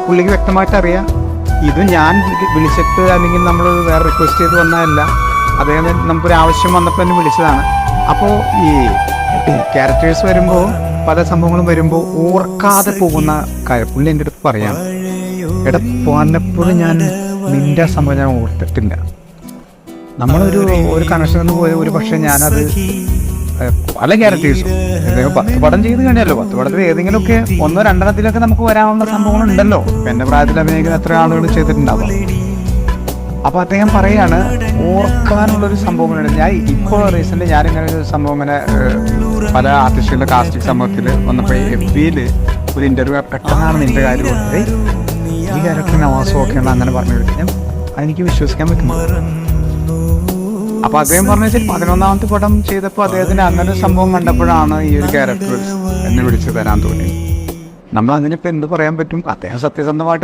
പുള്ളിക്ക് വ്യക്തമായിട്ട് അറിയാം ഇത് ഞാൻ വിളിച്ചിട്ട് അല്ലെങ്കിൽ നമ്മൾ വേറെ റിക്വസ്റ്റ് ചെയ്ത് വന്നതല്ല. അദ്ദേഹം നമുക്കൊരു ആവശ്യം വന്നപ്പോൾ തന്നെ വിളിച്ചതാണ്. അപ്പോൾ ഈ ക്യാരക്ടേഴ്സ് വരുമ്പോൾ പല സംഭവങ്ങളും വരുമ്പോൾ ഓർക്കാതെ പോകുന്ന കാര്യം പുള്ളി എൻ്റെ അടുത്ത് പറയാം, എടാ പോന്നപ്പോഴും ഞാൻ നിൻ്റെ സംഭവം ഞാൻ ഓർത്തിട്ടില്ല. നമ്മളൊരു കണക്ഷൻ എന്ന് പോയ ഒരു പക്ഷേ ഞാനത് പല ക്യാരക്ടേഴ്സും 10 പടം ചെയ്ത് കഴിഞ്ഞാലോ 10 പടത്തിൽ ഏതെങ്കിലുമൊക്കെ 1-2 നമുക്ക് വരാനുള്ള സംഭവങ്ങളുണ്ടല്ലോ. എൻ്റെ പ്രായത്തിൽ അഭിനയിക്കുന്ന എത്ര ആളുകൾ ചെയ്തിട്ടുണ്ടാവും. അപ്പോൾ അദ്ദേഹം പറയാണ് ഓർക്കാനുള്ളൊരു സംഭവങ്ങളുണ്ട്. ഞാൻ ഇപ്പോൾ റീസെൻ്റ് ഞാനിങ്ങനെ ഒരു സംഭവം ഇങ്ങനെ പല ആർട്ടിസ്റ്റുകളുടെ കാസ്റ്റിംഗ് സംഭവത്തിൽ വന്നപ്പോൾ FB-യിൽ ഒരു ഇൻ്റർവ്യൂ പെട്ടെന്നാണ് നിൻ്റെ കാര്യം ഈ ക്യാരക്ടർ നവാസും ഒക്കെയാണ് അങ്ങനെ പറഞ്ഞു കഴിഞ്ഞാൽ അതെനിക്ക് വിശ്വസിക്കാൻ പറ്റുന്നു. അപ്പോൾ അദ്ദേഹം പറഞ്ഞു വെച്ചാൽ 11ാമത്തെ പടം ചെയ്തപ്പോൾ അദ്ദേഹത്തിന് അങ്ങനെ ഒരു സംഭവം കണ്ടപ്പോഴാണ് ഈ ഒരു ക്യാരക്ടർ എന്നെ വിളിച്ച് തരാൻ തോന്നി. നമ്മൾ അതിനിപ്പോൾ എന്ത് പറയാൻ പറ്റും? അദ്ദേഹം സത്യസന്ധമായിട്ട്